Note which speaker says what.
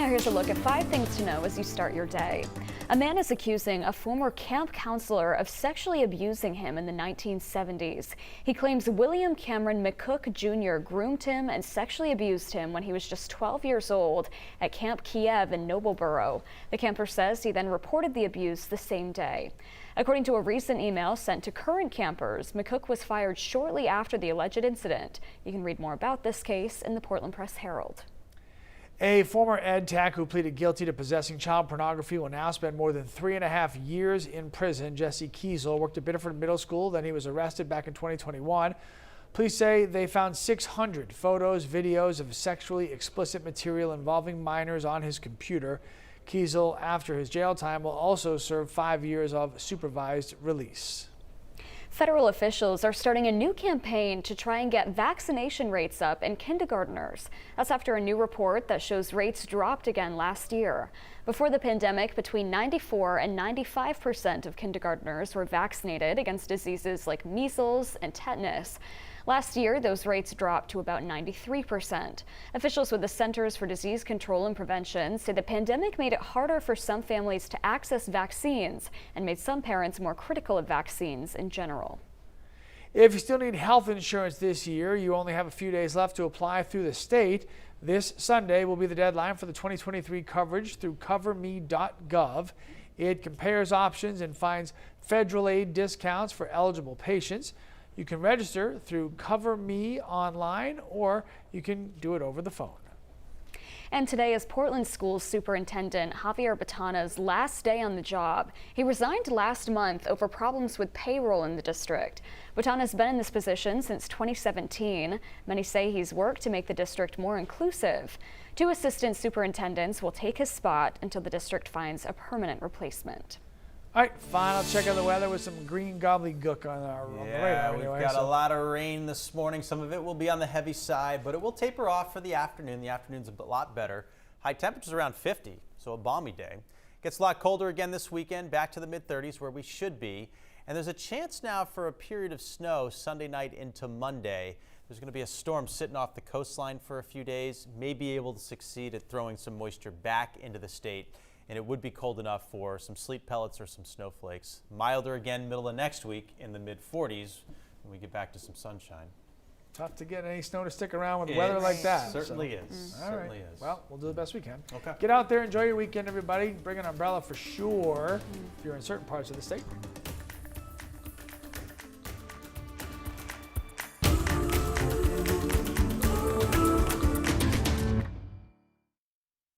Speaker 1: Now here's a look at 5 things to know as you start your day. A man is accusing a former camp counselor of sexually abusing him in the 1970s. He claims William Cameron McCook Jr. groomed him and sexually abused him when he was just 12 years old at Camp Kiev in Nobleboro. The camper says he then reported the abuse the same day. According to a recent email sent to current campers, McCook was fired shortly after the alleged incident. You can read more about this case in the Portland Press-Herald.
Speaker 2: A former EdTech who pleaded guilty to possessing child pornography will now spend more than 3.5 years in prison. Jesse Kiesel worked at Biddeford Middle School, then he was arrested back in 2021. Police say they found 600 photos, videos of sexually explicit material involving minors on his computer. Kiesel, after his jail time, will also serve 5 years of supervised release.
Speaker 1: Federal officials are starting a new campaign to try and get vaccination rates up in kindergartners. That's after a new report that shows rates dropped again last year. Before the pandemic, between 94 and 95% of kindergartners were vaccinated against diseases like measles and tetanus. Last year, those rates dropped to about 93%. Officials with the Centers for Disease Control and Prevention say the pandemic made it harder for some families to access vaccines and made some parents more critical of vaccines in general.
Speaker 2: If you still need health insurance this year, you only have a few days left to apply through the state. This Sunday will be the deadline for the 2023 coverage through coverme.gov. It compares options and finds federal aid discounts for eligible patients. You can register through CoverMe online, or you can do it over the phone.
Speaker 1: And today is Portland Schools Superintendent Javier Botana's last day on the job. He resigned last month over problems with payroll in the district. Botana's been in this position since 2017. Many say he's worked to make the district more inclusive. 2 assistant superintendents will take his spot until the district finds a permanent replacement.
Speaker 2: All right, final check of the weather with some green gobbledygook on the radar.
Speaker 3: We've got a lot of rain this morning. Some of it will be on the heavy side, but it will taper off for the afternoon. The afternoon's a lot better. High temperatures around 50, so a balmy day. Gets a lot colder again this weekend, back to the mid-30s where we should be. And there's a chance now for a period of snow Sunday night into Monday. There's going to be a storm sitting off the coastline for a few days, may be able to succeed at throwing some moisture back into the state. And it would be cold enough for some sleet pellets or some snowflakes. Milder again middle of next week in the mid-40s when we get back to some sunshine.
Speaker 2: Tough to get any snow to stick around with weather like that.
Speaker 3: Certainly is.
Speaker 2: Certainly is. Well, we'll do the best we can.
Speaker 3: Okay.
Speaker 2: Get out there, enjoy your weekend, everybody. Bring an umbrella for sure if you're in certain parts of the state.